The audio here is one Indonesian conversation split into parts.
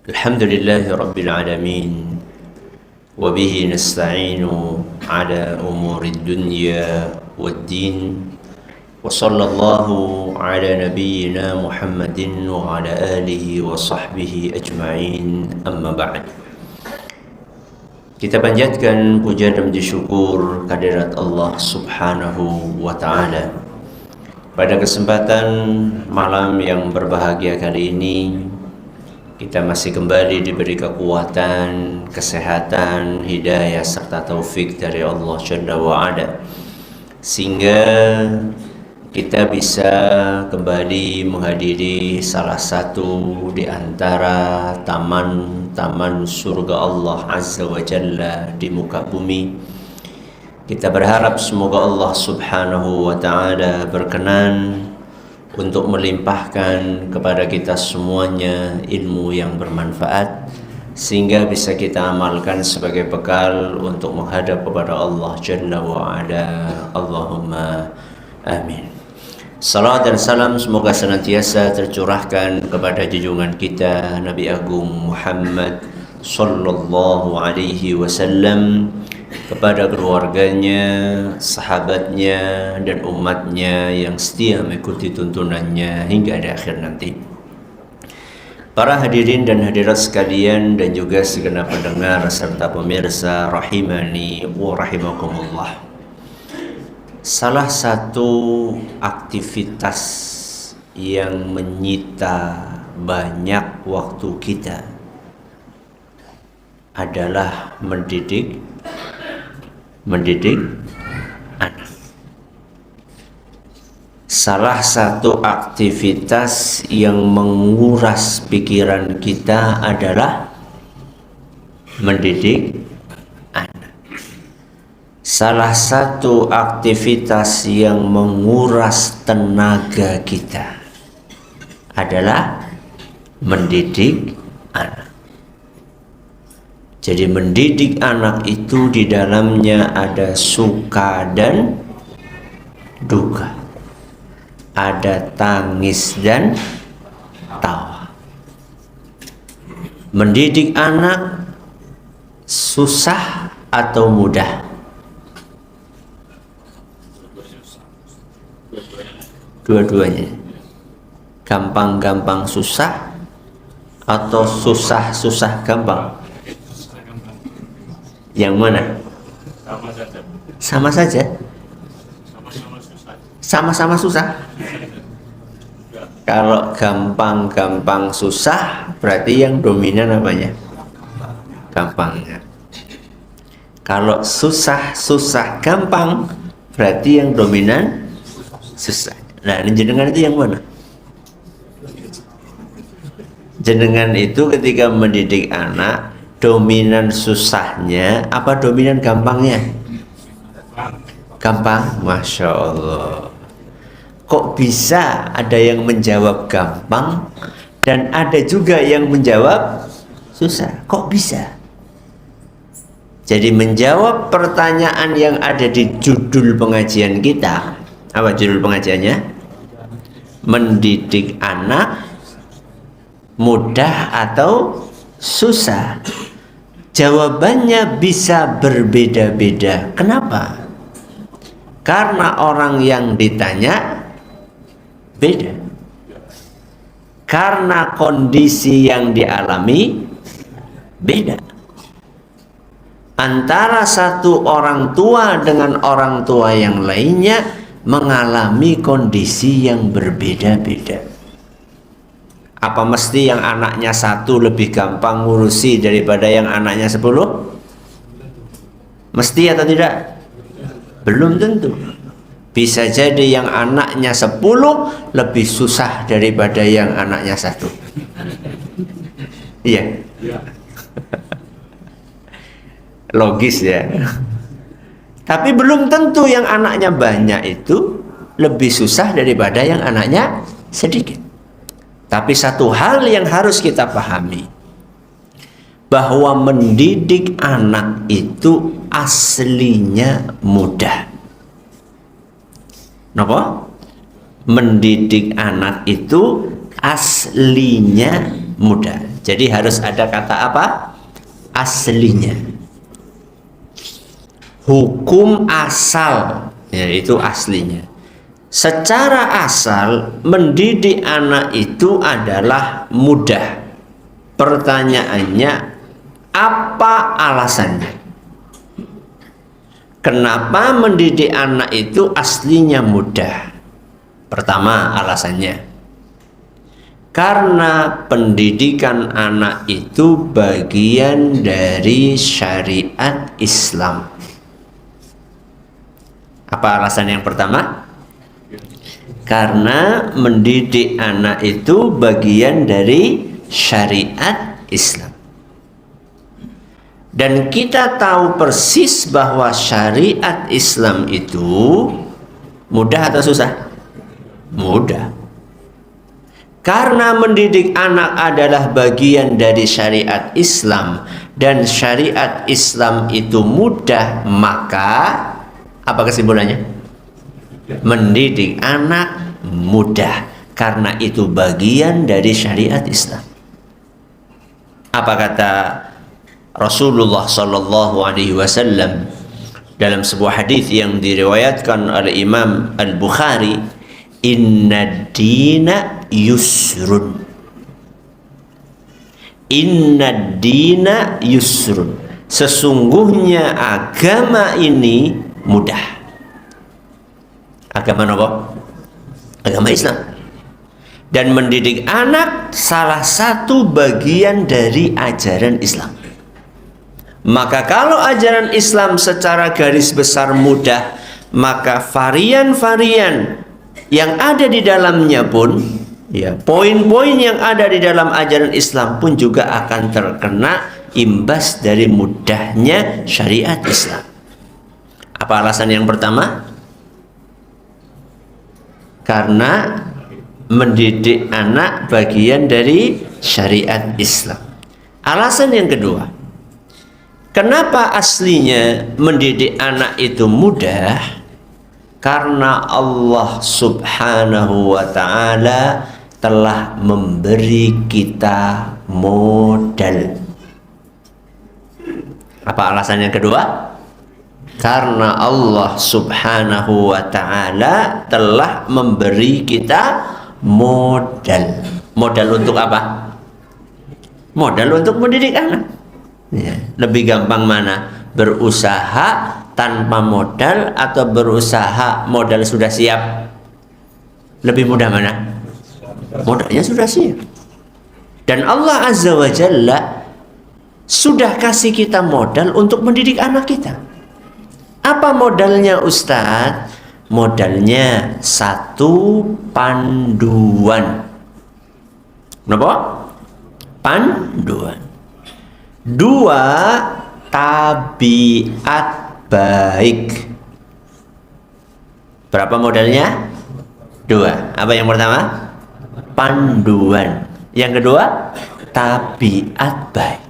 Alhamdulillahi Rabbil Alamin. Wabihi nasta'inu ala umuri dunya waddin. Wa sallallahu ala nabiyyina Muhammadin wa ala alihi wa sahbihi ajma'in. Amma ba'd. Kita panjatkan puja dan puji syukur kehadirat Allah Subhanahu wa ta'ala. Pada kesempatan malam yang berbahagia kali ini, kita masih kembali diberi kekuatan, kesehatan, hidayah serta taufik dari Allah Jalla wa'ala, sehingga kita bisa kembali menghadiri salah satu di antara taman-taman surga Allah Azza wa Jalla di muka bumi. Kita berharap semoga Allah Subhanahu wa ta'ala berkenan untuk melimpahkan kepada kita semuanya ilmu yang bermanfaat, sehingga bisa kita amalkan sebagai bekal untuk menghadap kepada Allah Jalla wa'ala. Allahumma amin. Salam dan salam semoga senantiasa tercurahkan kepada junjungan kita Nabi Agung Muhammad sallallahu alaihi wasallam, kepada keluarganya, sahabatnya, dan umatnya yang setia mengikuti tuntunannya hingga di akhir nanti. Para hadirin dan hadirat sekalian, dan juga segenap pendengar serta pemirsa rahimani wa rahimakumullah. Salah satu aktivitas yang menyita banyak waktu kita adalah mendidik anak. Salah satu aktivitas yang menguras pikiran kita adalah mendidik anak. Salah satu aktivitas yang menguras tenaga kita adalah mendidik anak. Jadi mendidik anak itu di dalamnya ada suka dan duka, ada tangis dan tawa. Mendidik anak susah atau mudah? Dua-duanya. Gampang-gampang susah atau susah-susah gampang? Yang mana? Sama saja. Sama-sama susah. Kalau gampang-gampang susah, berarti yang dominan apanya? Gampangnya. Kalau susah-susah gampang, berarti yang dominan susah. Nah, jenengan itu yang mana? Jenengan itu ketika mendidik anak, dominan susahnya apa dominan gampangnya? Gampang, Masya Allah. Kok bisa ada yang menjawab gampang dan ada juga yang menjawab susah? Kok bisa? Jadi menjawab pertanyaan yang ada di judul pengajian kita. Apa judul pengajiannya? Mendidik anak mudah atau susah? Jawabannya bisa berbeda-beda. Kenapa? Karena orang yang ditanya beda. Karena kondisi yang dialami beda. Antara satu orang tua dengan orang tua yang lainnya mengalami kondisi yang berbeda-beda. Apa mesti yang anaknya satu lebih gampang ngurusi daripada yang anaknya 10? Mesti atau tidak? Belum tentu. Bisa jadi yang anaknya 10 lebih susah daripada yang anaknya 1. Iya. Logis ya. Tapi belum tentu yang anaknya banyak itu lebih susah daripada yang anaknya sedikit. Tapi satu hal yang harus kita pahami, bahwa mendidik anak itu aslinya mudah. Kenapa? Mendidik anak itu aslinya mudah. Jadi harus ada kata apa? Aslinya. Hukum asal, yaitu aslinya. Secara asal mendidik anak itu adalah mudah. Pertanyaannya, apa alasannya? Kenapa mendidik anak itu aslinya mudah? Pertama alasannya, karena pendidikan anak itu bagian dari syariat Islam. Apa alasan yang pertama? Karena mendidik anak itu bagian dari syariat Islam. Dan kita tahu persis bahwa syariat Islam itu mudah atau susah? Mudah. Karena mendidik anak adalah bagian dari syariat Islam dan syariat Islam itu mudah, maka apa kesimpulannya? Mendidik anak mudah karena itu bagian dari syariat Islam. Apa kata Rasulullah sallallahu alaihi wasallam dalam sebuah hadis yang diriwayatkan oleh Imam Al-Bukhari, "Inna dina yusrun." Inna dina yusrun. Sesungguhnya agama ini mudah. Agama apa? Agama Islam. Dan mendidik anak salah satu bagian dari ajaran Islam. Maka kalau ajaran Islam secara garis besar mudah, maka varian-varian yang ada di dalamnya pun, ya, poin-poin yang ada di dalam ajaran Islam pun juga akan terkena imbas dari mudahnya syariat Islam. Apa alasan yang pertama? Karena mendidik anak bagian dari syariat Islam. Alasan yang kedua, kenapa aslinya mendidik anak itu mudah? Karena Allah subhanahu wa ta'ala telah memberi kita modal. Apa alasan yang kedua? Karena Allah subhanahu wa ta'ala telah memberi kita modal. Modal untuk apa? Modal untuk mendidik anak. Ya, lebih gampang mana? Berusaha tanpa modal atau berusaha modal sudah siap? Lebih mudah mana? Modalnya sudah siap. Dan Allah azza wa jalla sudah kasih kita modal untuk mendidik anak kita. Apa modalnya Ustadz? Modalnya satu, panduan. Kenapa? Panduan. Dua, tabiat baik. Berapa modalnya? Dua. Apa yang pertama? Panduan. Yang kedua, tabiat baik.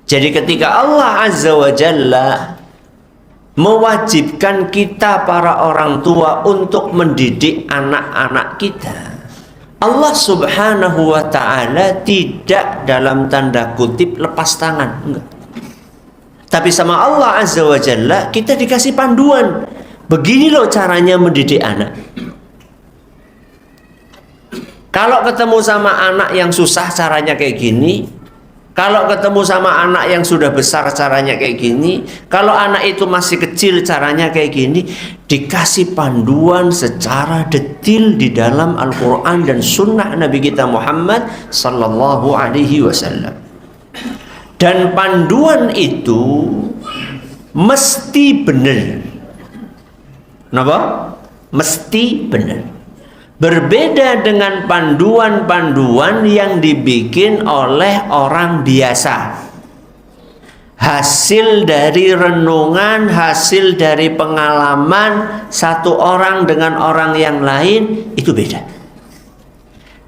Jadi ketika Allah azza wa jalla mewajibkan kita para orang tua untuk mendidik anak-anak kita, Allah subhanahu wa ta'ala tidak dalam tanda kutip lepas tangan, enggak. Tapi sama Allah azza wa jalla kita dikasih panduan. Begini loh caranya mendidik anak. Kalau ketemu sama anak yang susah caranya kayak gini. Kalau ketemu sama anak yang sudah besar caranya kayak gini. Kalau anak itu masih kecil caranya kayak gini. Dikasih panduan secara detil di dalam Al-Quran dan Sunnah Nabi kita Muhammad sallallahu alaihi wasallam. Dan panduan itu mesti benar. Kenapa? Mesti benar. Berbeda dengan panduan-panduan yang dibikin oleh orang biasa. Hasil dari renungan, hasil dari pengalaman satu orang dengan orang yang lain itu beda.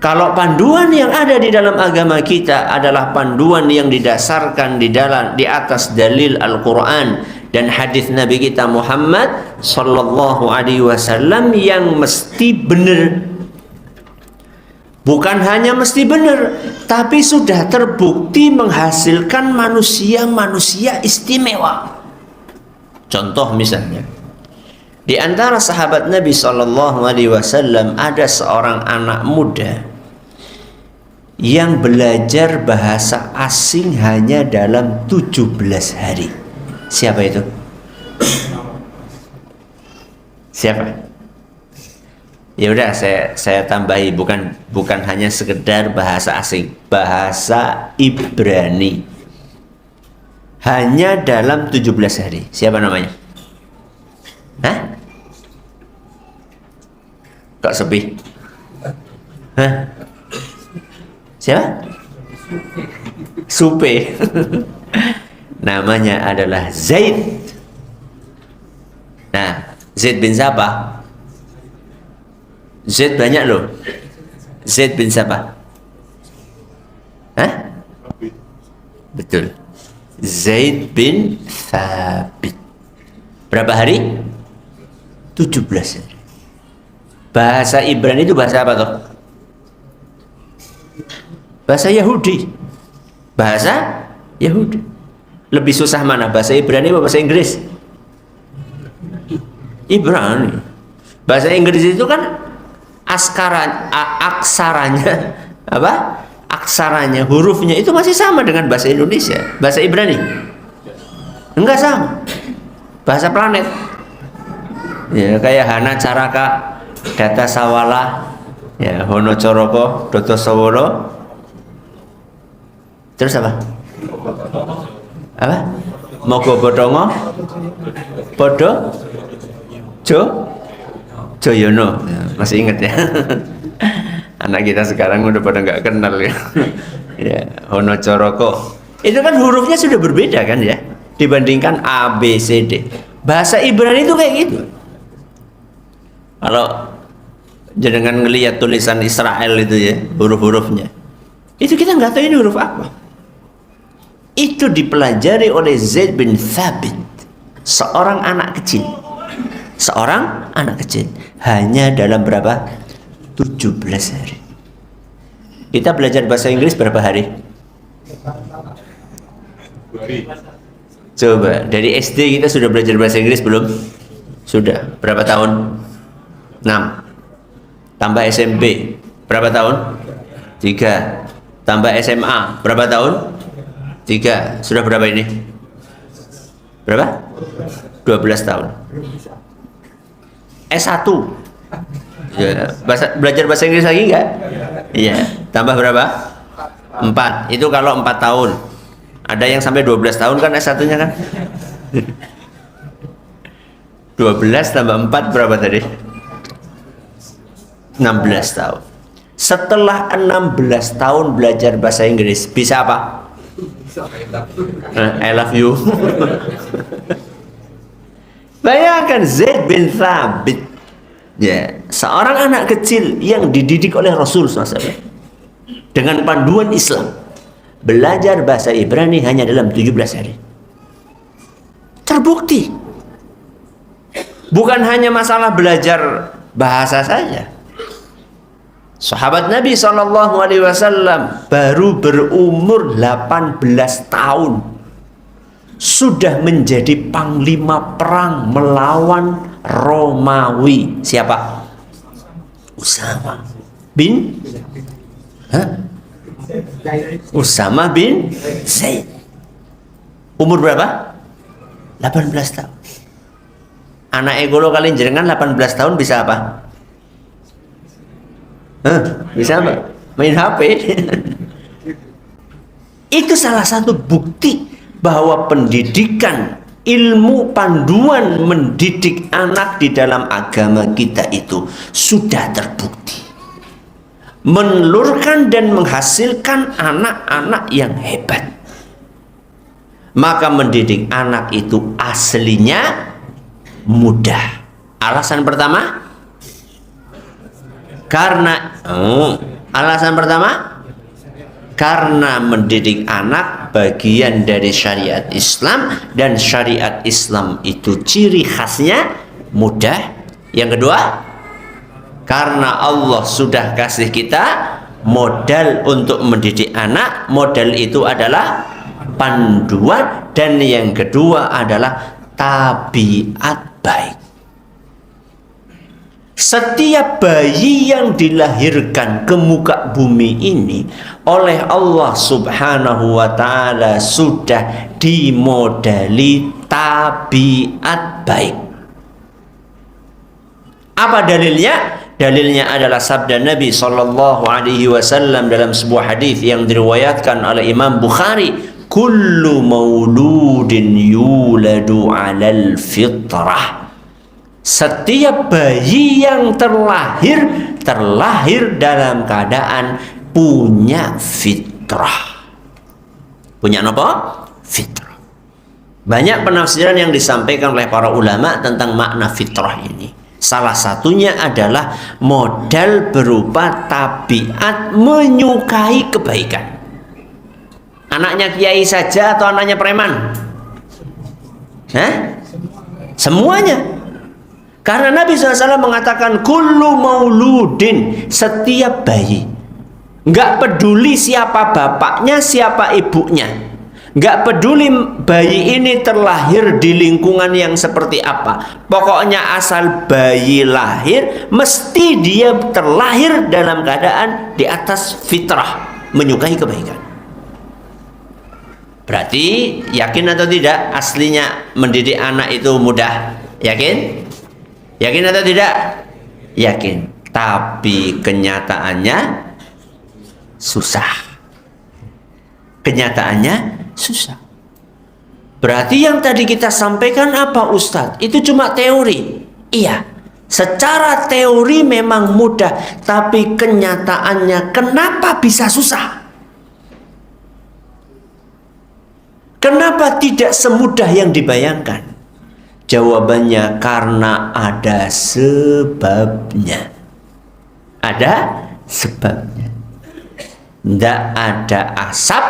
Kalau panduan yang ada di dalam agama kita adalah panduan yang didasarkan di atas dalil Al-Quran dan hadis Nabi kita Muhammad sallallahu alaihi wasallam yang mesti benar. Bukan hanya mesti benar, tapi sudah terbukti menghasilkan manusia-manusia istimewa. Contoh misalnya, di antara sahabat Nabi SAW ada seorang anak muda yang belajar bahasa asing hanya dalam 17 hari. Siapa itu? Siapa? Ya udah, saya tambahi, bukan hanya sekedar bahasa asing, bahasa Ibrani. Hanya dalam 17 hari. Siapa namanya? Hah? Kok sepi? Hah? Siapa? Supe. Namanya adalah Zaid. Nah, Zaid bin siapa? Zaid banyak loh. Zaid bin siapa? Hah? Betul. Zaid bin Thabit. Berapa hari? 17 hari. Bahasa Ibrani itu bahasa apa toh? Bahasa Yahudi. Bahasa Yahudi. Lebih susah mana? Bahasa Ibrani atau bahasa Inggris? Ibrani. Bahasa Inggris itu kan aksaranya apa? Aksaranya, hurufnya itu masih sama dengan bahasa Indonesia. Bahasa Ibrani enggak sama. Bahasa planet. Ya, kayak Hana Caraka, Data Sawala, ya, Hono Coroko, Doto Saworo. Terus apa? Apa? Mogo Bodongo, Podo, Joyono. Ya, masih ingat ya? Anak kita sekarang udah pada nggak kenal ya. Ya, Hono Coroko. Itu kan hurufnya sudah berbeda kan ya, dibandingkan A, B, C, D. Bahasa Ibrani itu kayak gitu. Kalau jenengan ngelihat tulisan Israel itu ya, huruf-hurufnya, itu kita nggak tahu ini huruf apa. Itu dipelajari oleh Zaid bin Thabit, seorang anak kecil. Seorang anak kecil hanya dalam berapa? 17 hari. Kita belajar bahasa Inggris berapa hari? Coba, dari SD kita sudah belajar bahasa Inggris belum? Sudah. Berapa tahun? 6. Tambah SMP berapa tahun? 3. Tambah SMA berapa tahun? 3. Sudah berapa ini? Berapa? 12 tahun. S1 ya, belajar bahasa Inggris lagi enggak? Iya. Tambah berapa? 4. Itu kalau 4 tahun. Ada yang sampai 12 tahun kan S1 nya kan? 12 tambah 4 berapa tadi? 16 tahun. Setelah 16 tahun belajar bahasa Inggris, bisa apa? I love you. Bayangkan Zaid bin Thabit, ya, seorang anak kecil yang dididik oleh Rasul SAW dengan panduan Islam, belajar bahasa Ibrani hanya dalam 17 hari. Terbukti. Bukan hanya masalah belajar bahasa saja. Sahabat Nabi SAW baru berumur 18 tahun sudah menjadi panglima perang melawan Romawi. Siapa? Usama bin Usama bin Zaid. Umur berapa? 18 tahun. Anak egolo kalian jenengan 18 tahun bisa apa? Bisa apa? Main HP. Itu salah satu bukti bahwa pendidikan, ilmu panduan mendidik anak di dalam agama kita itu sudah terbukti menelurkan dan menghasilkan anak-anak yang hebat. Maka mendidik anak itu aslinya mudah. Alasan pertama, karena mendidik anak bagian dari syariat Islam, dan syariat Islam itu ciri khasnya mudah. Yang kedua, karena Allah sudah kasih kita modal untuk mendidik anak, modal itu adalah panduan, dan yang kedua adalah tabiat baik. Setiap bayi yang dilahirkan ke muka bumi ini oleh Allah Subhanahu wa ta'ala sudah dimodali tabiat baik. Apa dalilnya? Dalilnya adalah sabda Nabi sallallahu alaihi wasallam dalam sebuah hadis yang diriwayatkan oleh Imam Bukhari, kullu mauludin yuladu 'alal fitrah. Setiap bayi yang terlahir dalam keadaan punya fitrah. Punya apa? Fitrah. Banyak penafsiran yang disampaikan oleh para ulama tentang makna fitrah ini. Salah satunya adalah modal berupa tabiat menyukai kebaikan. Anaknya kiai saja atau anaknya preman? Semuanya. Karena Nabi SAW mengatakan kullu mauludin, setiap bayi, nggak peduli siapa bapaknya, siapa ibunya, nggak peduli bayi ini terlahir di lingkungan yang seperti apa, pokoknya asal bayi lahir, mesti dia terlahir dalam keadaan di atas fitrah, menyukai kebaikan. Berarti yakin atau tidak aslinya mendidik anak itu mudah? Yakin? Yakin atau tidak? Yakin. Tapi kenyataannya susah. Kenyataannya susah. Berarti yang tadi kita sampaikan apa Ustadz? Itu cuma teori. Iya. Secara teori memang mudah. Tapi kenyataannya kenapa bisa susah? Kenapa tidak semudah yang dibayangkan? Jawabannya karena ada sebabnya. Ada sebabnya. Tidak ada asap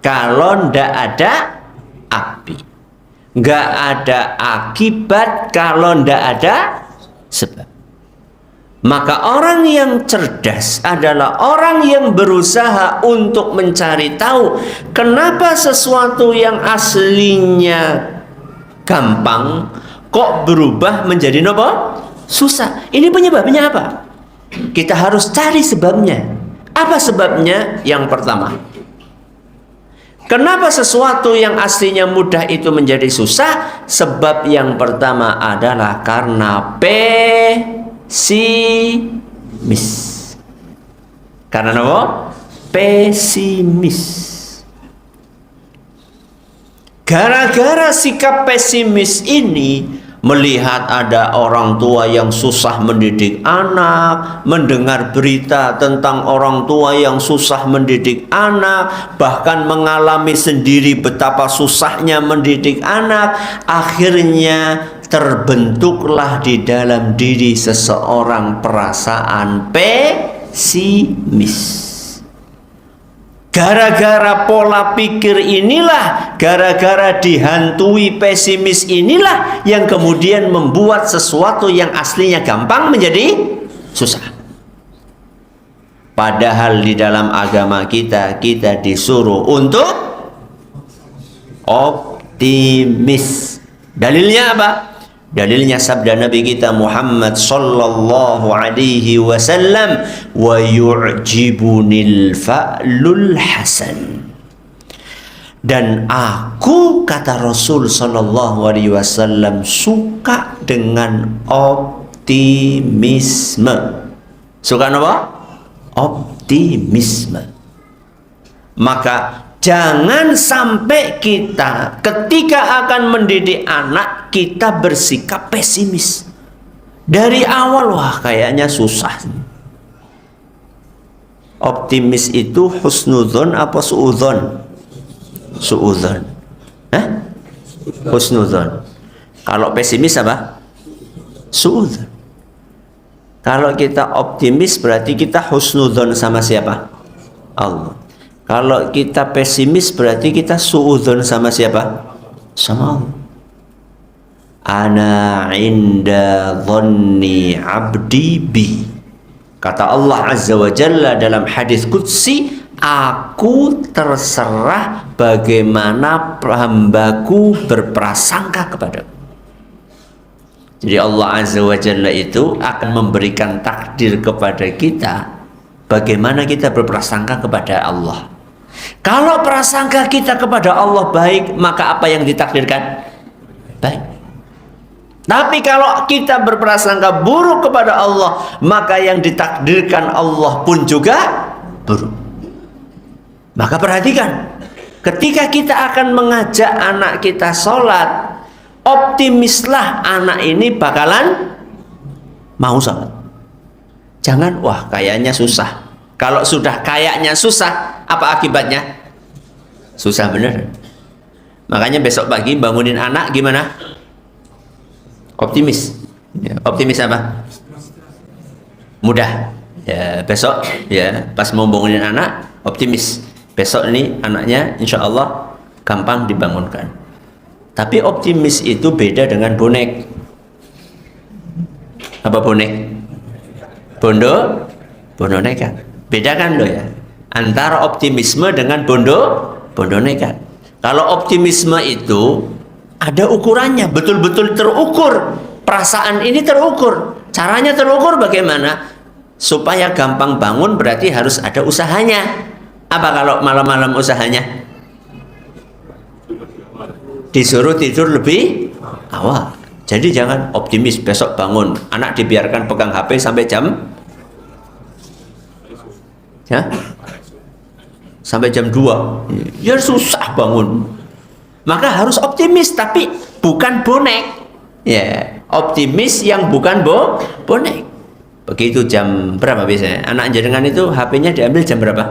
kalau tidak ada api. Nggak ada akibat kalau tidak ada sebab. Maka orang yang cerdas adalah orang yang berusaha untuk mencari tahu kenapa sesuatu yang aslinya gampang kok berubah menjadi apa? Susah. Ini penyebabnya apa? Kita harus cari sebabnya. Apa sebabnya? Yang pertama, kenapa sesuatu yang aslinya mudah itu menjadi susah? Sebab yang pertama adalah karena pesimis. Karena apa? Pesimis. Gara-gara sikap pesimis ini, melihat ada orang tua yang susah mendidik anak, mendengar berita tentang orang tua yang susah mendidik anak, bahkan mengalami sendiri betapa susahnya mendidik anak, akhirnya terbentuklah di dalam diri seseorang perasaan pesimis. Gara-gara pola pikir inilah, gara-gara dihantui pesimis inilah yang kemudian membuat sesuatu yang aslinya gampang menjadi susah. Padahal di dalam agama kita disuruh untuk optimis. Dalilnya apa? Dalilnya sabda Nabi kita Muhammad sallallahu alaihi wasallam, wa yu'jibunil fa'lul hasan. Dan aku, kata Rasul sallallahu alaihi wasallam, suka dengan optimisme. Suka apa? Optimisme. Maka jangan sampai kita ketika akan mendidik anak kita bersikap pesimis. Dari awal, wah kayaknya susah. Optimis itu husnudzon apa suudzon? Suudzon. Husnudzon. Kalau pesimis apa? Suudzon. Kalau kita optimis berarti kita husnudzon sama siapa? Allah. Kalau kita pesimis berarti kita suudzon sama siapa? Sama Allah. Ana inda dhanni abdi bi. Kata Allah Azza wa Jalla dalam hadis qudsi, aku terserah bagaimana hambaku berprasangka kepadaku. Jadi Allah Azza wa Jalla itu akan memberikan takdir kepada kita bagaimana kita berprasangka kepada Allah. Kalau prasangka kita kepada Allah baik, maka apa yang ditakdirkan? Baik. Tapi kalau kita berprasangka buruk kepada Allah, maka yang ditakdirkan Allah pun juga buruk. Maka perhatikan, ketika kita akan mengajak anak kita sholat, optimislah anak ini bakalan mau sholat. Jangan, wah kayaknya susah. Kalau sudah kayaknya susah, apa akibatnya? Susah bener. Makanya besok pagi bangunin anak gimana? Optimis. Ya, optimis apa? Mudah. Ya, besok ya pas mau bangunin anak, optimis. Besok ini anaknya insya Allah gampang dibangunkan. Tapi optimis itu beda dengan bonek. Apa bonek? Bondo nekat. Beda kan lo ya? Antara optimisme dengan bondo nekat. Kalau optimisme itu ada ukurannya, betul-betul terukur. Perasaan ini terukur. Caranya terukur bagaimana? Supaya gampang bangun berarti harus ada usahanya. Apa kalau malam-malam usahanya? Disuruh tidur lebih awal. Jadi jangan optimis besok bangun, anak dibiarkan pegang HP sampai jam ya? Sampai jam 2. Ya susah bangun. Maka harus optimis tapi bukan bonek. Ya, optimis yang bukan bonek. Begitu jam berapa biasanya? Anak jenengan itu HP-nya diambil jam berapa?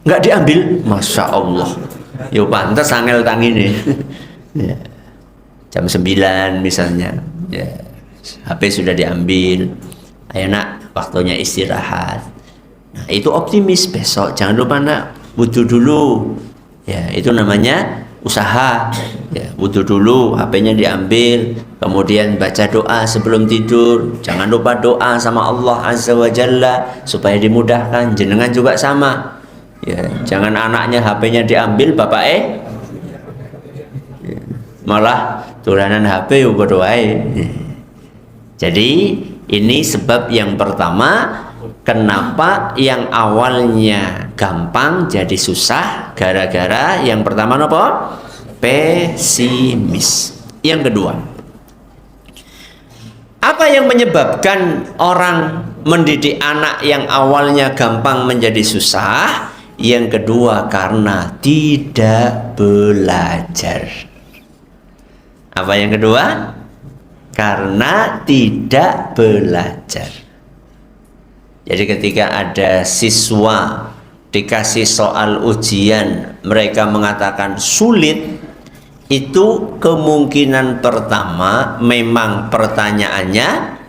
Enggak diambil? Masya Allah. Yo pantas angel tangi nih. Ya. Jam 9 misalnya. Ya. HP sudah diambil. Ayo nak, waktunya istirahat. Nah, itu optimis. Besok jangan lupa nak wudu dulu. Ya, itu namanya usaha. Ya, wudu dulu, HP-nya diambil, kemudian baca doa sebelum tidur. Jangan lupa doa sama Allah Azza wa Jalla supaya dimudahkan. Jenengan juga sama. Ya, jangan anaknya HP-nya diambil, bapak ya, malah tulanan HP yo berdoa. Jadi ini sebab yang pertama kenapa yang awalnya gampang jadi susah, gara-gara yang pertama apa? Pesimis. Yang kedua, apa yang menyebabkan orang mendidik anak yang awalnya gampang menjadi susah? Yang kedua, karena tidak belajar. Apa yang kedua? Karena tidak belajar. Jadi ketika ada siswa dikasih soal ujian, mereka mengatakan sulit, itu kemungkinan pertama memang pertanyaannya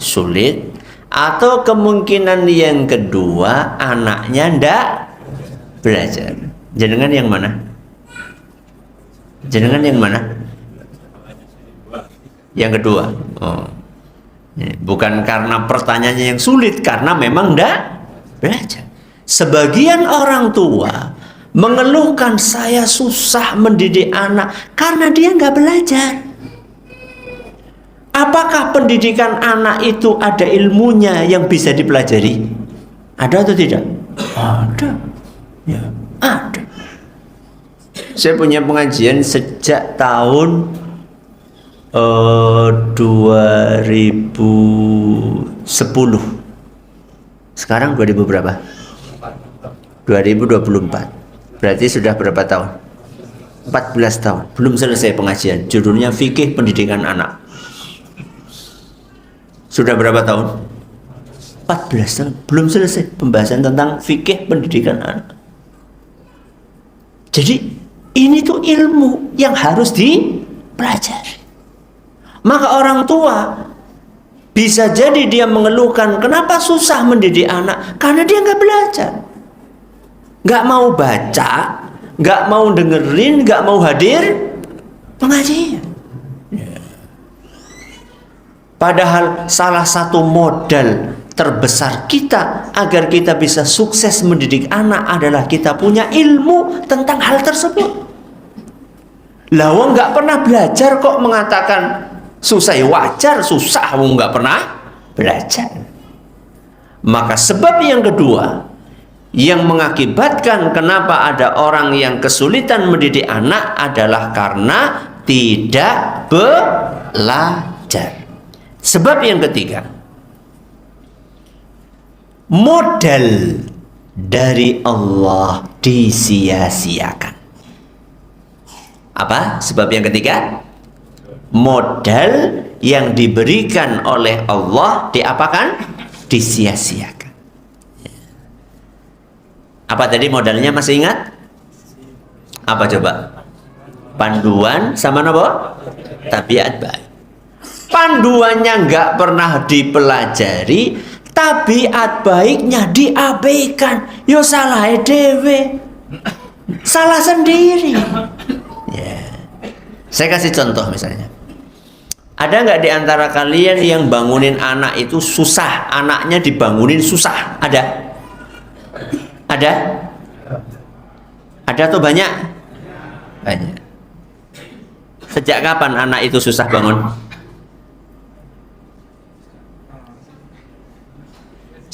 sulit, atau kemungkinan yang kedua anaknya ndak belajar. Jenengan yang mana? Jenengan yang mana? Yang kedua. Oh. Bukan karena pertanyaannya yang sulit, karena memang ndak belajar. Sebagian orang tua mengeluhkan saya susah mendidik anak karena dia nggak belajar. Apakah pendidikan anak itu ada ilmunya yang bisa dipelajari? Ada atau tidak? Ada. Ya, ada. Saya punya pengajian sejak tahun 2010. Sekarang 2000 berapa? 2024. Berarti sudah berapa tahun? 14 tahun. Belum selesai pengajian. Judulnya Fikih Pendidikan Anak. Sudah berapa tahun? 14 tahun. Belum selesai pembahasan tentang fikih pendidikan anak. Jadi ini tuh ilmu yang harus dipelajari. Maka orang tua bisa jadi dia mengeluhkan kenapa susah mendidik anak, karena dia nggak belajar, nggak mau baca, nggak mau dengerin, nggak mau hadir pengajian. Padahal salah satu modal terbesar kita agar kita bisa sukses mendidik anak adalah kita punya ilmu tentang hal tersebut. Lah wong nggak pernah belajar kok mengatakan susah, ya wajar susah, wong nggak pernah belajar. Maka sebab yang kedua yang mengakibatkan kenapa ada orang yang kesulitan mendidik anak adalah karena tidak belajar. Sebab yang ketiga, modal dari Allah disia-siakan. Apa sebab yang ketiga? Modal yang diberikan oleh Allah diapakan? Disia-siakan. Apa tadi modalnya, masih ingat? Apa coba? Panduan sama apa? Tabiat baik. Panduannya nggak pernah dipelajari, tabiat baiknya diabaikan. Yo salah dewe, salah sendiri. Ya. Saya kasih contoh misalnya. Ada nggak di antara kalian yang bangunin anak itu susah? Anaknya dibangunin susah? Ada? Ada? Ada atau banyak? Banyak. Sejak kapan anak itu susah bangun?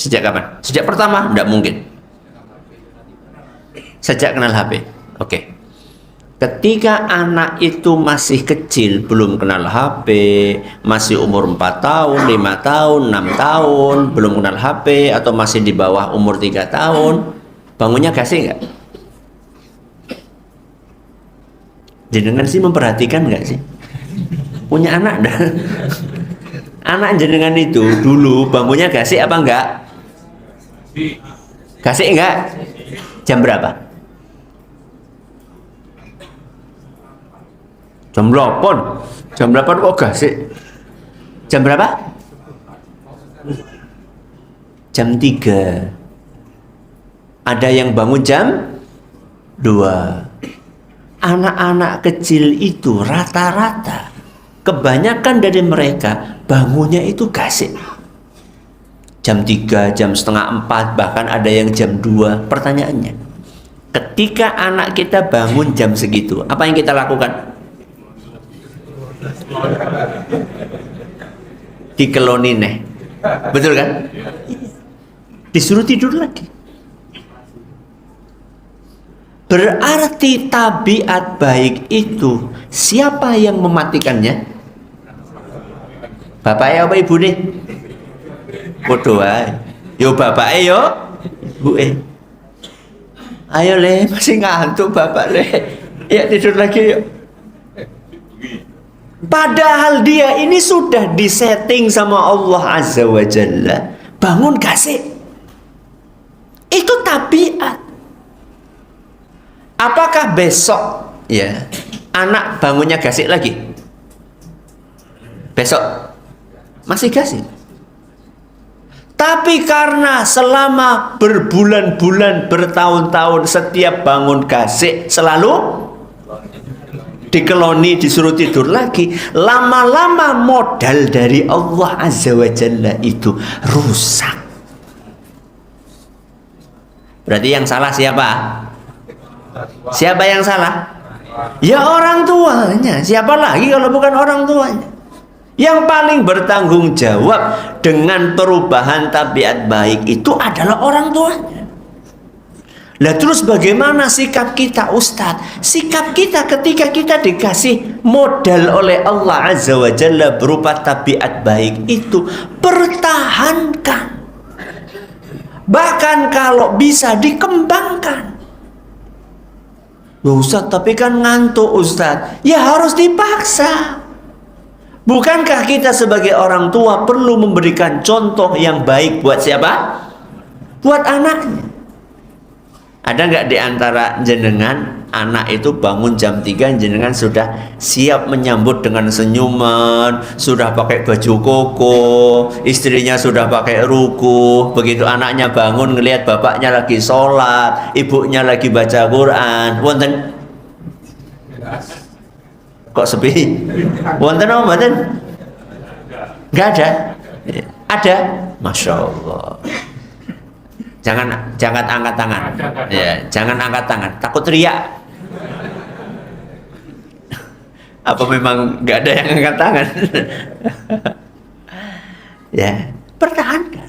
Sejak kapan? Sejak pertama? Tidak mungkin. Sejak kenal HP. Oke. Ketika anak itu masih kecil, belum kenal HP, masih umur 4 tahun, 5 tahun, 6 tahun, belum kenal HP, atau masih di bawah umur 3 tahun, bangunnya kasih nggak? Jenengan sih memperhatikan nggak sih? Punya anak dah. Anak jenengan itu dulu bangunnya kasih apa enggak? Kasih enggak? Jam berapa? Jam 8. Jam 8 kok kasih? Jam berapa? Jam 3. Ada yang bangun jam 2. Anak-anak kecil itu rata-rata kebanyakan dari mereka bangunnya itu kasih jam 3, jam setengah 4, bahkan ada yang jam 2. Pertanyaannya, ketika anak kita bangun jam segitu, apa yang kita lakukan? Dikeloni nih, betul kan? Disuruh tidur lagi. Berarti tabiat baik itu siapa yang mematikannya? Bapaknya apa ibu nih? Bodoh ae. Yo bapaknya yo ibu ayo le, masih ngantuk bapak le, ya tidur lagi yuk. Padahal dia ini sudah disetting sama Allah Azza wa Jalla, bangun kasih. Itu tabiat. Apakah besok ya anak bangunnya gasik lagi? Besok masih gasik. Tapi karena selama berbulan-bulan, bertahun-tahun setiap bangun gasik selalu dikeloni, disuruh tidur lagi, lama-lama modal dari Allah Azza wa Jalla itu rusak. Berarti yang salah siapa? Siapa yang salah? Ya orang tuanya. Siapa lagi kalau bukan orang tuanya? Yang paling bertanggung jawab dengan perubahan tabiat baik itu adalah orang tuanya. Lah terus bagaimana sikap kita, Ustadz? Sikap kita ketika kita dikasih modal oleh Allah Azza wa Jalla berupa tabiat baik itu, pertahankan. Bahkan kalau bisa dikembangkan. Loh Ustadz, tapi kan ngantuk Ustadz. Ya harus dipaksa. Bukankah kita sebagai orang tua perlu memberikan contoh yang baik buat siapa? Buat anaknya. Ada nggak di antara jenengan anak itu bangun jam 3, jenengan sudah siap menyambut dengan senyuman, sudah pakai baju koko, istrinya sudah pakai ruku, begitu anaknya bangun ngelihat bapaknya lagi sholat, ibunya lagi baca Quran, wonten? Kok sepi? Wonten apa mboten? Nggak ada? Ada? Masya Allah. Jangan angkat tangan. Ya, jangan angkat tangan. Takut riak. Apa memang nggak ada yang angkat tangan? Ya, pertahankan.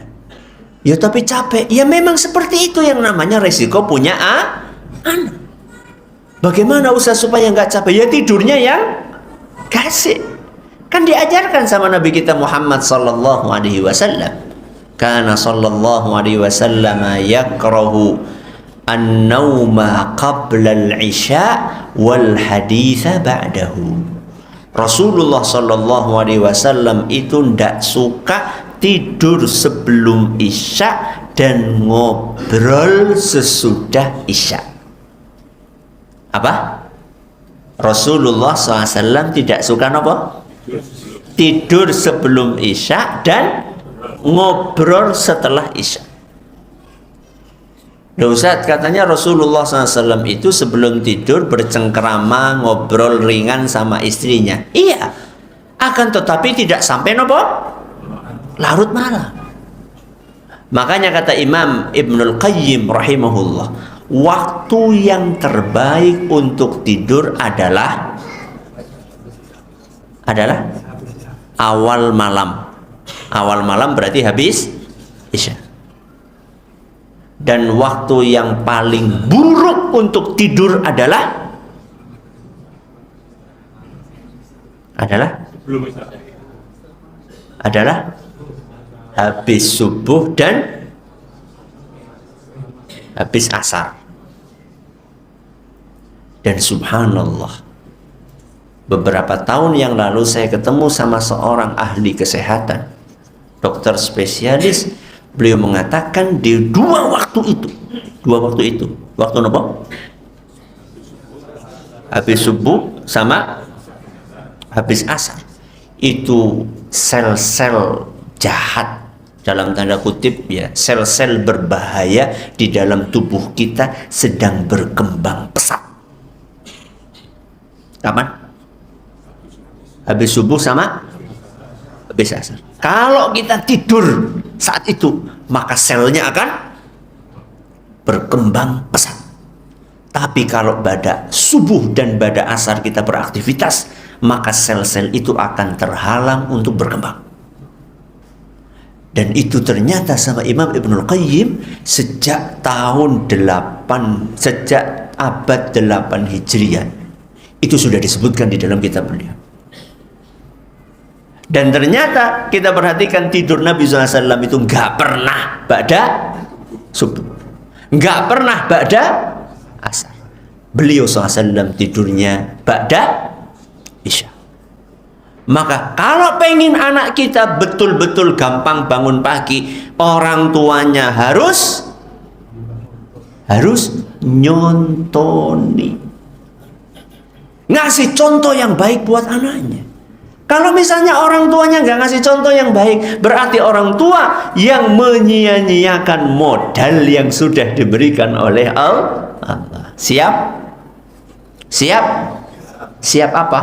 Ya tapi capek. Ya memang seperti itu yang namanya resiko punya anak. Bagaimana usaha supaya nggak capek? Ya tidurnya yang kasih. Kan diajarkan sama Nabi kita Muhammad sallallahu alaihi wasallam. Kana sallallahu alaihi wasallam yakrahu an-nauma qabla al-isya wal haditha ba'dahu. Rasulullah sallallahu alaihi wasallam itu ndak suka tidur sebelum isya dan ngobrol sesudah isya. Apa? Rasulullah SAW tidak suka apa? Tidur sebelum isya dan ngobrol setelah isya. Ustaz, katanya Rasulullah SAW itu sebelum tidur bercengkerama, ngobrol ringan sama istrinya. Iya, akan tetapi tidak sampai apa? Larut malam. Makanya kata Imam Ibnul Qayyim rahimahullah, waktu yang terbaik untuk tidur adalah awal malam. Awal malam berarti habis isya. Dan waktu yang paling buruk untuk tidur adalah habis subuh dan habis asar. Dan subhanallah, beberapa tahun yang lalu saya ketemu sama seorang ahli kesehatan, dokter spesialis. Beliau mengatakan di dua waktu itu, waktu apa? Habis subuh sama habis asar, itu sel-sel jahat dalam tanda kutip ya, sel-sel berbahaya di dalam tubuh kita sedang berkembang pesat. Kapan? Habis subuh sama habis asar. Kalau kita tidur saat itu, maka selnya akan berkembang pesat. Tapi kalau pada subuh dan pada asar kita beraktivitas, maka sel-sel itu akan terhalang untuk berkembang. Dan itu ternyata sama Imam Ibnul Qayyim sejak abad 8 Hijriah. Itu sudah disebutkan di dalam kitab beliau. Dan ternyata kita perhatikan tidur Nabi SAW itu nggak pernah ba'da subuh, nggak pernah ba'da asar. Beliau SAW tidurnya ba'da isya. Maka kalau pengen anak kita betul-betul gampang bangun pagi, orang tuanya harus nyontoni, ngasih contoh yang baik buat anaknya. Kalau misalnya orang tuanya nggak ngasih contoh yang baik, berarti orang tua yang menyia-nyiakan modal yang sudah diberikan oleh Allah. Siap? Siap apa?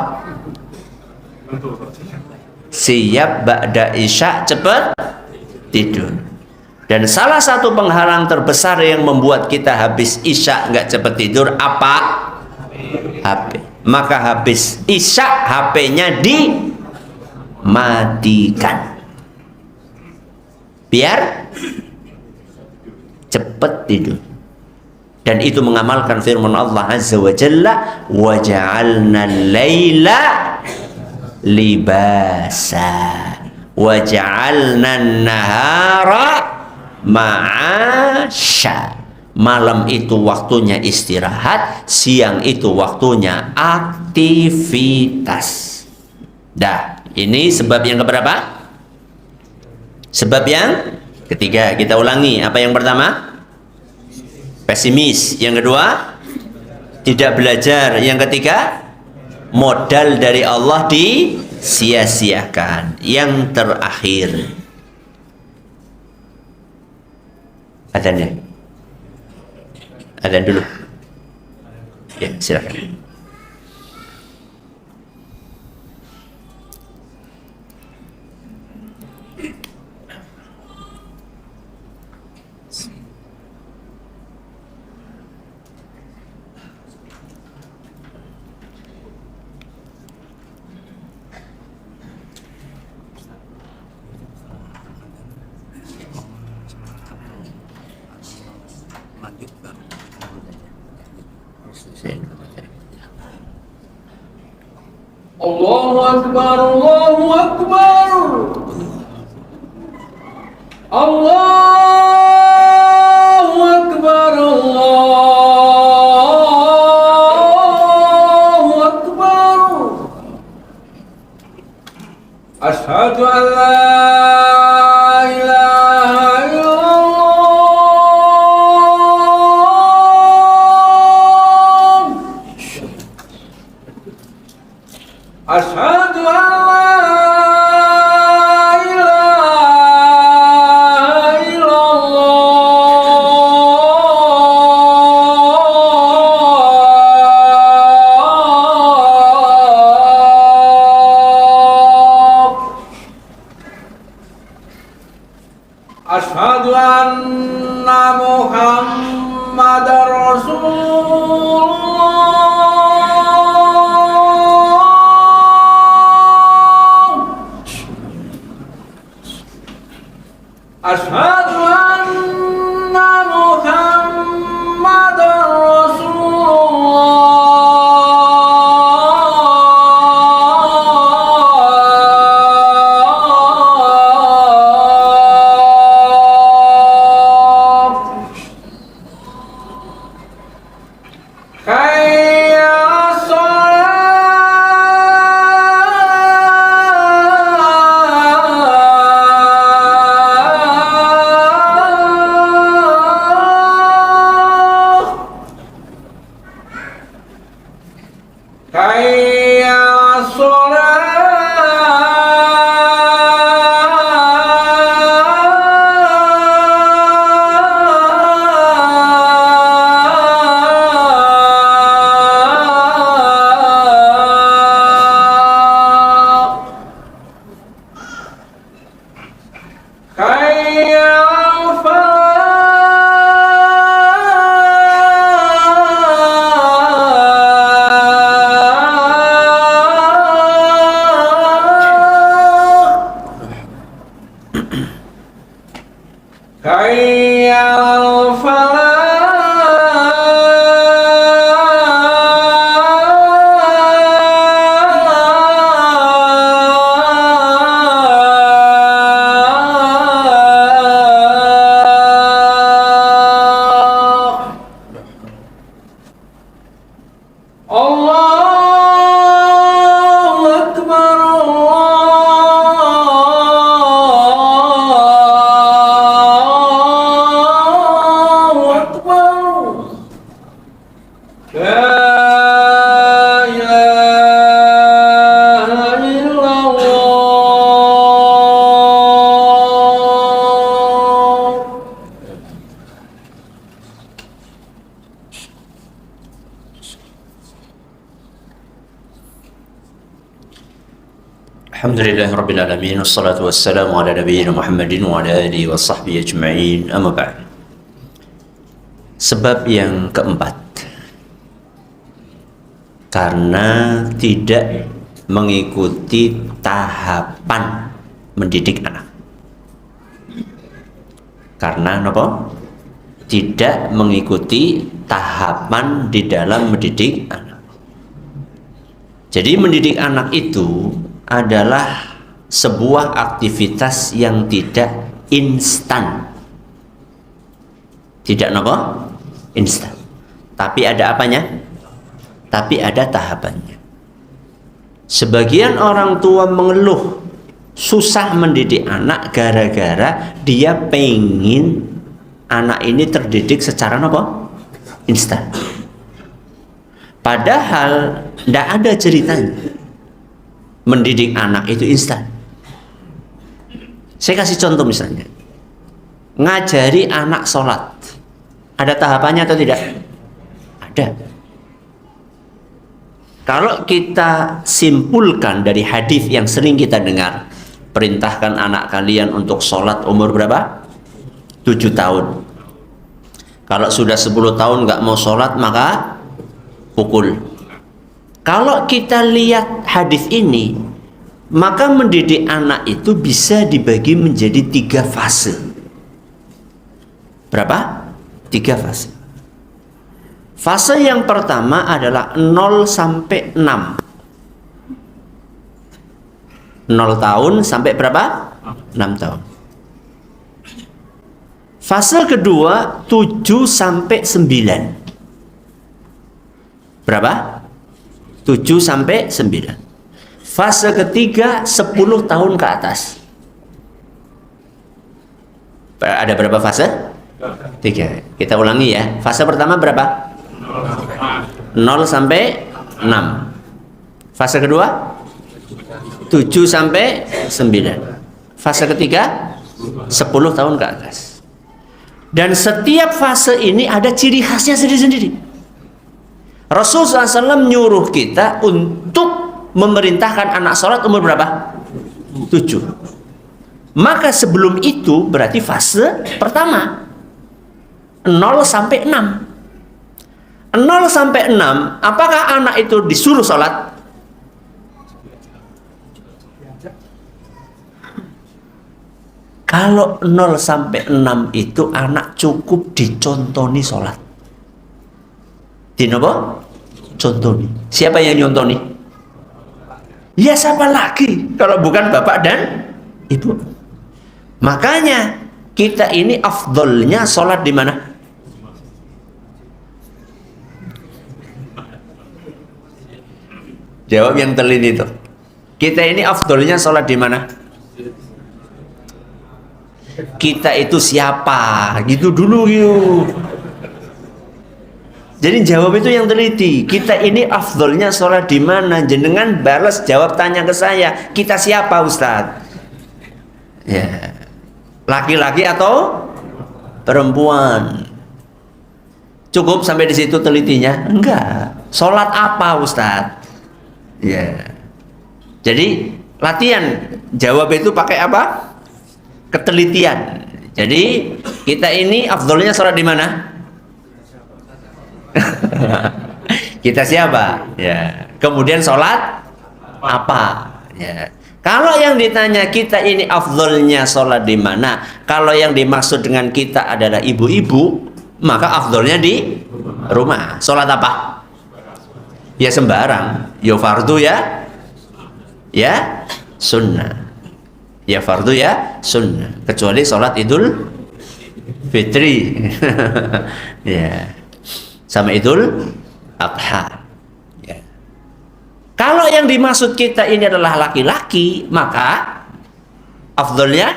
Siap ba'da isya cepat tidur. Dan salah satu penghalang terbesar yang membuat kita habis isya nggak cepat tidur apa? HP. Maka habis isya HP-nya dimatikan biar cepat tidur. Dan itu mengamalkan firman Allah Azza wa Jalla, wa ja'alna al-laila libasa wa ja'alna an-nahara ma'asya. Malam itu waktunya istirahat, siang itu waktunya aktivitas. Dah, ini sebab yang keberapa? Sebab yang ketiga. Kita ulangi. Apa yang pertama? Pesimis. Yang kedua, tidak belajar. Yang ketiga, modal dari Allah disia-siakan. Yang terakhir, adanya. Adzan dulu. Ya, silakan. Allahu Akbar, Allahu Akbar. Allahu Akbar, Allahu Akbar. Asyhadu an la ilaha illallah. Asyhadu an Asyhadu anna Muhammadar Rasulullah. Asyhadu anna Muhammadar Alhamdulillah Rabbil Alamin. Wassalatu wassalamu ala nabiyyina Muhammadin wa ala alihi wa sahbihi ajma'in. Amma ba'd. Sebab yang keempat, karena tidak mengikuti tahapan mendidik anak. Karena apa? Tidak mengikuti tahapan di dalam mendidik anak. Jadi mendidik anak itu adalah sebuah aktivitas yang tidak instan. Tidak apa? Instan. Tapi ada apanya? Tapi ada tahapannya. Sebagian orang tua mengeluh susah mendidik anak gara-gara dia pengen anak ini terdidik secara apa? Instan. Padahal tidak ada ceritanya mendidik anak itu instan. Saya kasih contoh misalnya, ngajari anak sholat, ada tahapannya atau tidak? Ada. Kalau kita simpulkan dari hadis yang sering kita dengar, perintahkan anak kalian untuk sholat umur berapa? 7 tahun. Kalau sudah 10 tahun nggak mau sholat maka pukul. Kalau kita lihat hadis ini, maka mendidik anak itu bisa dibagi menjadi 3 fase. Berapa? 3 fase. Fase yang pertama adalah 0 sampai 6. 0 tahun sampai berapa? 6 tahun. Fase kedua 7 sampai 9. Berapa? 7 sampai 9. Fase ketiga 10 tahun ke atas. Ada berapa fase? 3. Kita ulangi ya. Fase pertama berapa? 0 sampai 6. Fase kedua 7 sampai 9. Fase ketiga 10 tahun ke atas. Dan setiap fase ini ada ciri khasnya sendiri-sendiri. Rasulullah SAW menyuruh kita untuk memerintahkan anak sholat umur berapa? 7. Maka sebelum itu berarti fase pertama 0 sampai 6. 0 sampai 6, apakah anak itu disuruh sholat? Kalau 0 sampai 6 itu anak cukup dicontoni sholat. Dinopo? Contoni. Siapa yang nyontoni? Ya siapa lagi kalau bukan bapak dan ibu. Makanya kita ini afdolnya sholat di mana? Jawab yang teliti itu. Kita ini afdolnya sholat di mana? Kita itu siapa? Gitu dulu yuk. Jadi jawab itu yang teliti. Kita ini afdolnya sholat di mana? Jenengan balas jawab tanya ke saya. Kita siapa Ustadz? Ya, laki-laki atau perempuan? Cukup sampai di situ telitinya? Enggak. Sholat apa Ustadz? Ya. Jadi latihan jawab itu pakai apa? Ketelitian. Jadi kita ini afdolnya sholat di mana? Kita siapa? Ya. Kemudian sholat apa? Ya. Kalau yang ditanya kita ini afdolnya sholat di mana? Kalau yang dimaksud dengan kita adalah ibu-ibu, maka afdolnya di rumah. Sholat apa? Ya sembarang. Ya fardu ya. Ya sunnah. Ya fardu ya sunnah, kecuali sholat Idul Fitri ya, sama Idul Adha ya. Kalau yang dimaksud kita ini adalah laki-laki, maka afdolnya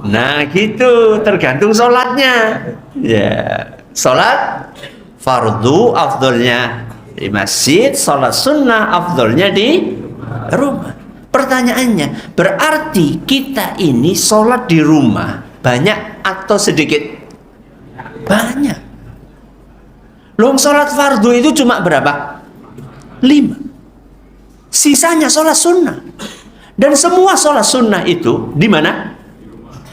nah gitu, tergantung sholatnya ya. Sholat fardu afdolnya di masjid, sholat sunnah afdolnya di rumah. Pertanyaannya, berarti kita ini sholat di rumah banyak atau sedikit? Banyak. Loh, sholat fardu itu cuma berapa? 5. Sisanya sholat sunnah. Dan semua sholat sunnah itu di mana?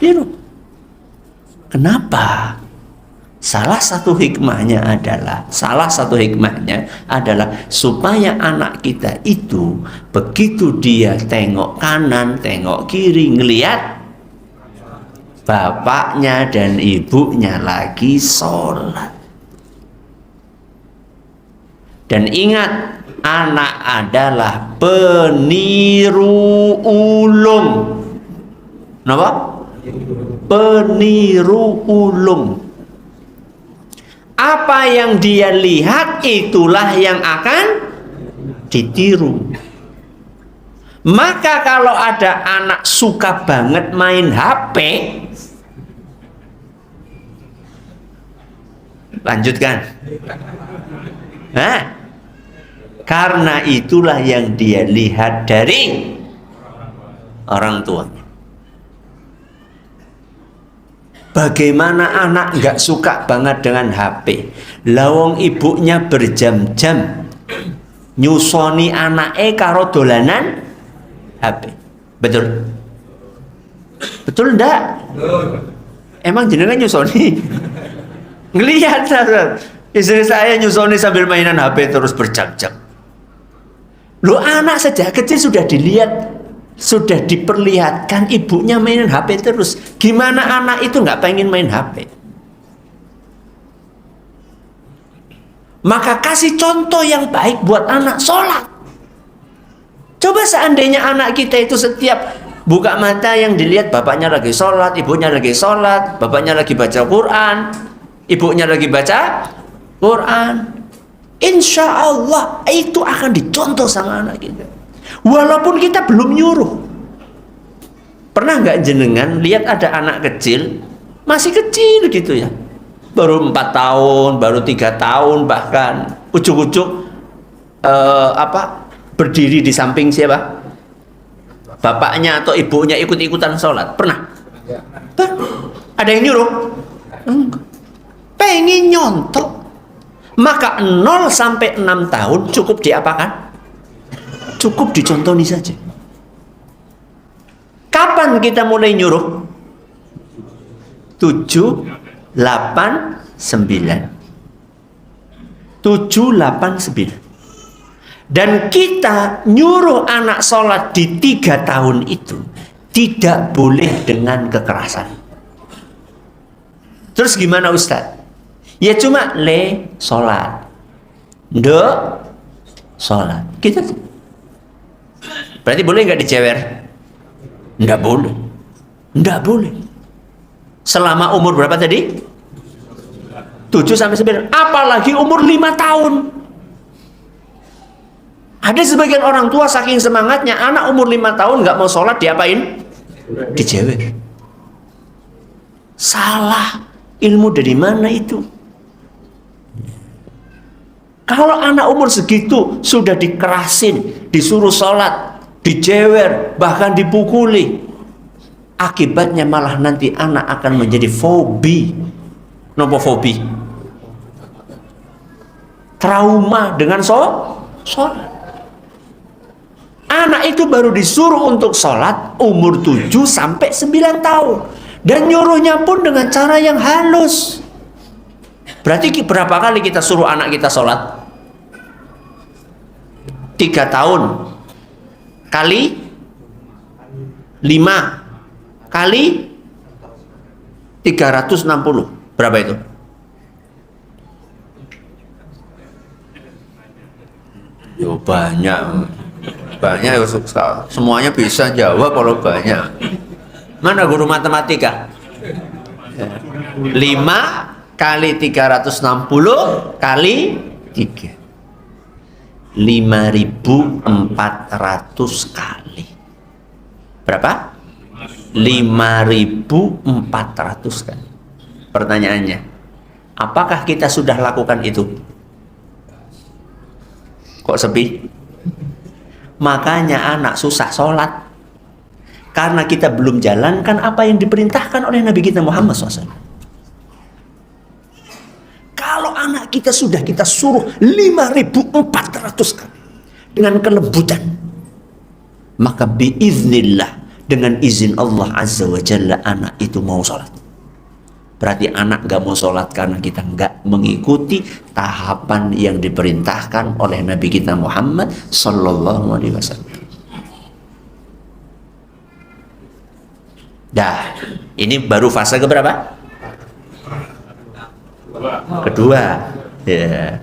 Di rumah. Kenapa? Salah satu hikmahnya adalah supaya anak kita itu begitu dia tengok kanan, tengok kiri, ngelihat bapaknya dan ibunya lagi sholat. Dan ingat, anak adalah peniru ulung. Kenapa? Peniru ulung. Apa yang dia lihat itulah yang akan ditiru. Maka kalau ada anak suka banget main HP, lanjutkan. Nah, karena itulah yang dia lihat dari orang tuanya. Bagaimana anak nggak suka banget dengan HP? Lawang ibunya berjam-jam nyusoni anake karo dolanan HP. Betul? Betul enggak? Emang jenengan nyusoni? Ngelihat istri saya nyusoni sambil mainan HP terus berjam-jam. Loh, anak sejak kecil sudah dilihat, sudah diperlihatkan ibunya mainin HP terus. Gimana anak itu nggak pengen main HP? Maka kasih contoh yang baik buat anak sholat. Coba seandainya anak kita itu setiap buka mata yang dilihat bapaknya lagi sholat, ibunya lagi sholat, bapaknya lagi baca Quran, ibunya lagi baca Quran, insya Allah itu akan dicontoh sama anak kita. Walaupun kita belum nyuruh. Pernah nggak jenengan lihat ada anak kecil, masih kecil gitu ya, baru 4 tahun, baru 3 tahun bahkan, ujuk-ujuk berdiri di samping siapa? Bapaknya atau ibunya ikut-ikutan sholat. Pernah? Ada yang nyuruh? Enggak. Pengen nyontok. Maka 0 sampai 6 tahun cukup diapakan? Cukup dicontoni saja. Kapan kita mulai nyuruh? 7, 8, 9. 7, 8, 9. Dan kita nyuruh anak sholat di 3 tahun itu tidak boleh dengan kekerasan. Terus gimana Ustaz? Ya cuma sholat, sholat, gitu. Berarti boleh nggak dicewer? Nggak boleh, nggak boleh. Selama umur berapa tadi? 7 sampai 9. Apalagi umur 5 tahun. Ada sebagian orang tua saking semangatnya anak umur 5 tahun nggak mau sholat diapain? Dicewer. Salah. Ilmu dari mana itu? Kalau anak umur segitu sudah dikerasin, disuruh sholat, dicewer, bahkan dipukuli, akibatnya malah nanti anak akan menjadi fobi. Nopo fobi? Trauma dengan sholat. Anak itu baru disuruh untuk sholat umur 7 sampai 9 tahun. Dan nyuruhnya pun dengan cara yang halus. Berarti berapa kali kita suruh anak kita sholat? 3 tahun kali 5 kali 360. Berapa itu? Yo banyak. Banyak, semuanya bisa jawab kalau banyak. Mana guru matematika? 5 kali 360 kali 3. 5.400 kali. Berapa? 5.400 kali. Pertanyaannya, apakah kita sudah lakukan itu? Kok sepi? Makanya anak susah sholat karena kita belum jalankan apa yang diperintahkan oleh Nabi kita Muhammad SAW. Kalau anak kita sudah kita suruh 5.400 kali dengan kelembutan, maka biiznillah, dengan izin Allah Azza wa Jalla, anak itu mau sholat. Berarti anak gak mau sholat karena kita gak mengikuti tahapan yang diperintahkan oleh Nabi kita Muhammad Sallallahu Alaihi Wasallam. Dah, ini baru fase keberapa? Kedua. Ya.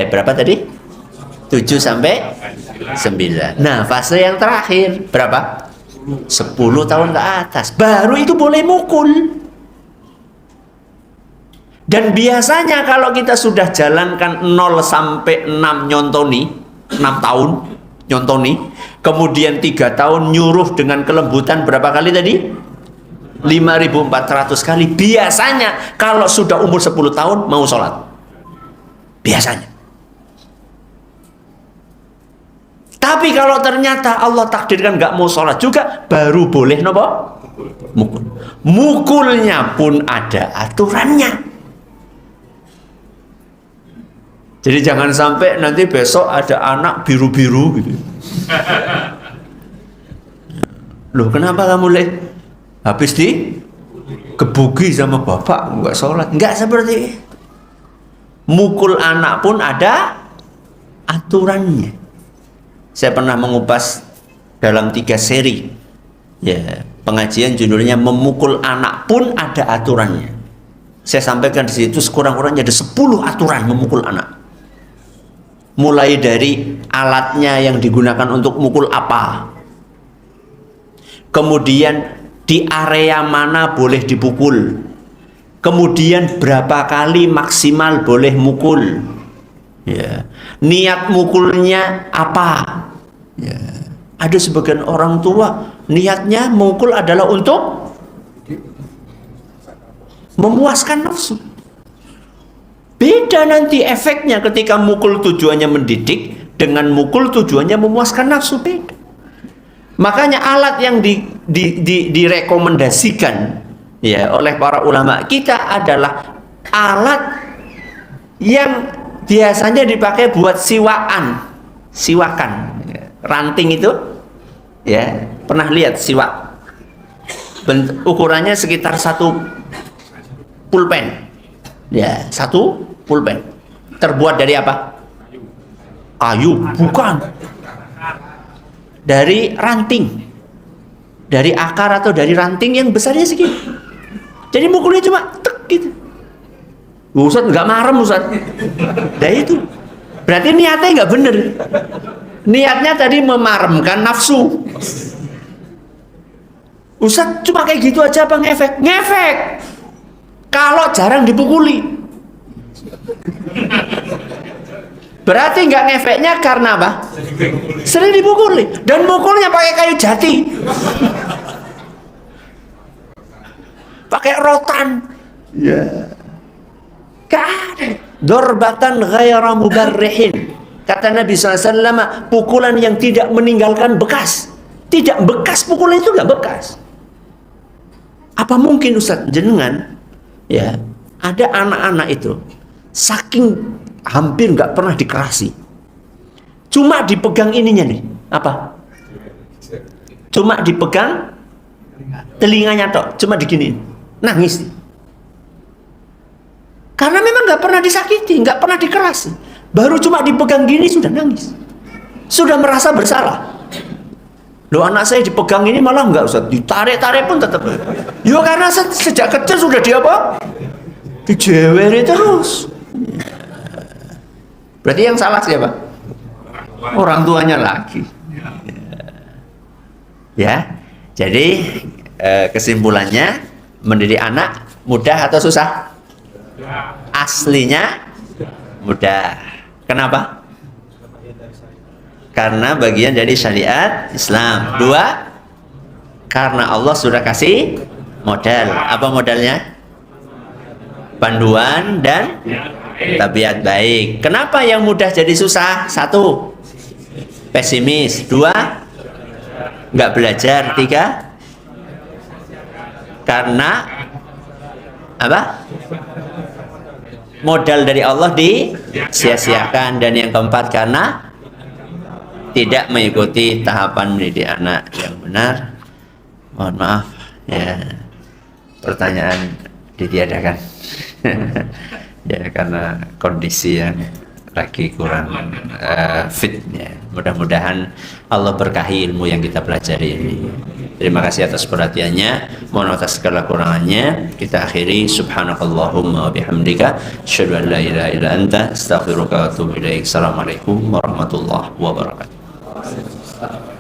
Berapa tadi? 7 sampai 9. Nah, fase yang terakhir berapa? 10 tahun ke atas. Baru itu boleh mukul. Dan biasanya kalau kita sudah jalankan 0 sampai 6 nyontoni, 6 tahun nyontoni, kemudian 3 tahun nyuruh dengan kelembutan berapa kali tadi? 5.400 kali. Biasanya kalau sudah umur 10 tahun mau sholat. Biasanya. Tapi kalau ternyata Allah takdirkan nggak mau sholat juga, baru boleh nopo? Mukul. Mukulnya pun ada aturannya. Jadi jangan sampai nanti besok ada anak biru-biru gitu. Loh, kenapa kamu habis gebuki sama bapak nggak sholat? Nggak seperti itu. Mukul anak pun ada aturannya. Saya pernah mengupas dalam 3 seri ya pengajian judulnya memukul anak pun ada aturannya. Saya sampaikan di situ sekurang-kurangnya ada 10 aturan memukul anak. Mulai dari alatnya yang digunakan untuk mukul apa, kemudian di area mana boleh dipukul, kemudian berapa kali maksimal boleh mukul, ya, niat mukulnya apa, ya. Ada sebagian orang tua niatnya mukul adalah untuk memuaskan nafsu. Beda nanti efeknya ketika mukul tujuannya mendidik dengan mukul tujuannya memuaskan nafsu, beda. Makanya alat yang direkomendasikan ya oleh para ulama kita adalah alat yang biasanya dipakai buat siwakan, ranting itu, ya, pernah lihat siwak? Ukurannya sekitar 1 pulpen, ya, 1 pulpen. Terbuat dari apa? Kayu? Bukan. Dari ranting, dari akar atau dari ranting yang besarnya segini. Jadi mukulnya cuma tek gitu. Ustaz nggak marem Ustaz. Nah itu berarti niatnya nggak bener. Niatnya tadi memaremkan nafsu. Ustaz cuma kayak gitu aja apa ngefek? Ngefek kalau jarang dipukuli. Berarti nggak ngefeknya karena apa? Sering dipukuli, dan mukulnya pakai kayu jati, pakai rotan, ya. Kan dorbatan ghaira mubarrihin, kata Nabi SAW, pukulan yang tidak meninggalkan bekas. Tidak bekas, pukulan itu nggak bekas. Apa mungkin Ustaz jenengan, ya, ada anak-anak itu saking hampir nggak pernah dikerasi, cuma dipegang ininya nih, apa? Cuma dipegang telinganya tok, cuma diginiin, nangis. Karena memang nggak pernah disakiti, nggak pernah dikerasi, baru cuma dipegang gini sudah nangis, sudah merasa bersalah. Loh, anak saya dipegang ini malah nggak Ustaz, ditarik-tarik pun tetap. Yo, karena sejak kecil sudah dia apa? Dijeweri terus. Berarti yang salah siapa? Orang tuanya lagi. Ya, jadi kesimpulannya, mendidik anak mudah atau susah? Aslinya mudah. Kenapa? Karena bagian dari syariat Islam. 2, karena Allah sudah kasih modal. Apa modalnya? Panduan dan tabiat baik. Kenapa yang mudah jadi susah? 1, pesimis. 2, nggak belajar. 3, karena apa? Modal dari Allah disia-siakan. Dan yang keempat, karena tidak mengikuti tahapan mendidik anak yang benar. Mohon maaf, ya, pertanyaan ditiadakan. Ya, karena kondisi yang lagi kurang fit, ya. Mudah-mudahan Allah berkahi ilmu yang kita pelajari ini. Terima kasih atas perhatiannya. Mohon atas segala kurangannya kita akhiri. Subhanakallahumma wa bihamdika asyhadu an la ilaha illa anta astaghfiruka wa atubu ilaik. Assalamualaikum warahmatullahi wabarakatuh.